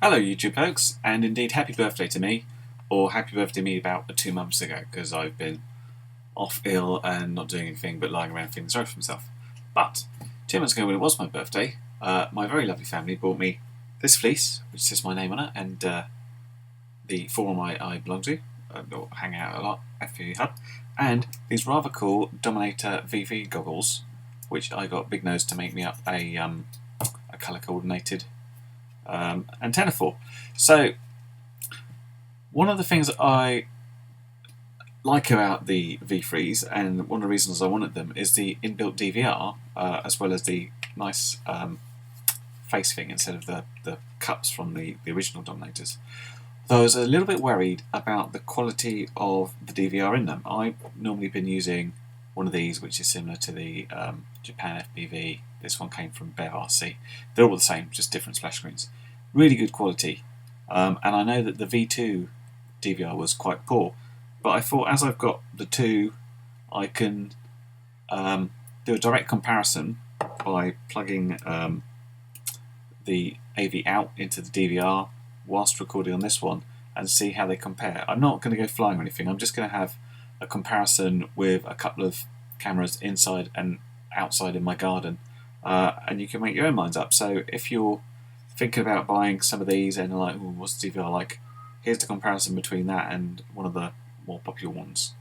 Hello YouTube folks, and indeed happy birthday to me, or happy birthday to me about 2 months ago, because I've been off ill and not doing anything but lying around feeling sorry for myself. But 2 months ago when it was my birthday, my very lovely family bought me this fleece, which says my name on it, and the forum I belong to, or hang out a lot, FPV Hub, and these rather cool Dominator V3 goggles, which I got Big Nose to make me up a colour coordinated antenna for. So one of the things I like about the V3s, and one of the reasons I wanted them, is the inbuilt DVR, as well as the nice face thing instead of the cups from the original Dominators. Though I was a little bit worried about the quality of the DVR in them. I've normally been using one of these, which is similar to the Japan FPV. This one came from BevRC. They're all the same, just different splash screens. Really good quality. And I know that the V2 DVR was quite poor, but I thought as I've got the two, I can do a direct comparison by plugging the AV out into the DVR whilst recording on this one and see how they compare. I'm not going to go flying or anything, I'm just going to have a comparison with a couple of cameras inside and outside in my garden, and you can make your own minds up. So if you're thinking about buying some of these and like, ooh, what's the DVR like? Here's the comparison between that and one of the more popular ones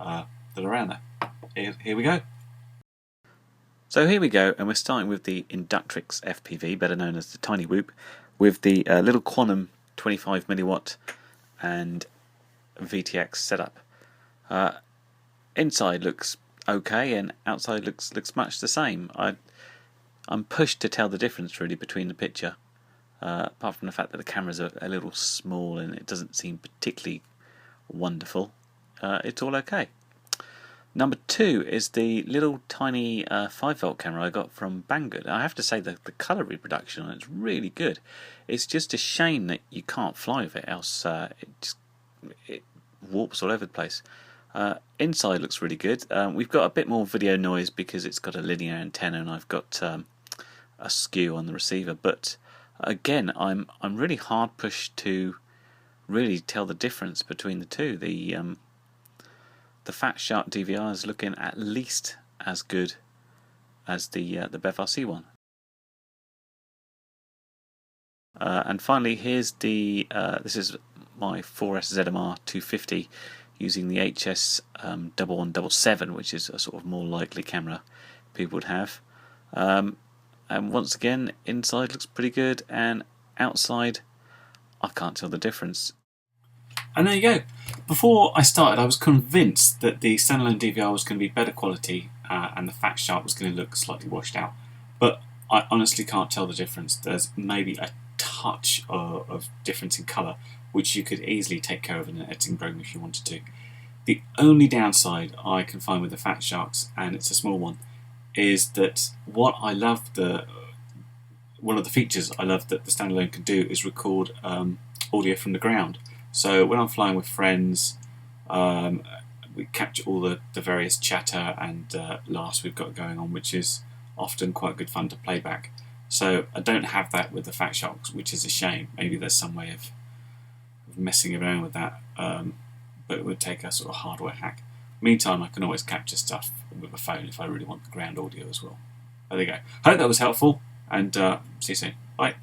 that are around there. Here we go. So here we go, and we're starting with the Inductrix FPV, better known as the Tiny Whoop, with the little Quantum 25 milliwatt and VTX setup. Inside looks okay, and outside looks much the same. I'm pushed to tell the difference really between the picture. Apart from the fact that the cameras are a little small and it doesn't seem particularly wonderful, it's all okay. Number two is the little tiny 5V camera I got from Banggood. I have to say that the colour reproduction on it's really good. It's just a shame that you can't fly with it, else it warps all over the place. Inside looks really good. We've got a bit more video noise because it's got a linear antenna and I've got a skew on the receiver, but again, I'm really hard pushed to really tell the difference between the two. The FatSharks DVR is looking at least as good as the BevRC one. And finally, here's the this is my 4S ZMR 250 using the HS 1177, which is a sort of more likely camera people would have. And once again, inside looks pretty good, and outside I can't tell the difference. And there you go. Before I started, I was convinced that the standalone DVR was going to be better quality and the FatSharks was going to look slightly washed out. But I honestly can't tell the difference. There's maybe a touch of difference in colour, which you could easily take care of in an editing program if you wanted to. The only downside I can find with the FatSharks, and it's a small one, is that one of the features I love that the standalone can do is record audio from the ground. So when I'm flying with friends, we capture all the various chatter and laughs we've got going on, which is often quite good fun to play back. So I don't have that with the FatSharks, which is a shame. Maybe there's some way of messing around with that, but it would take a sort of hardware hack. Meantime, I can always capture stuff with a phone if I really want the ground audio as well. There you go. Hope that was helpful, and see you soon. Bye.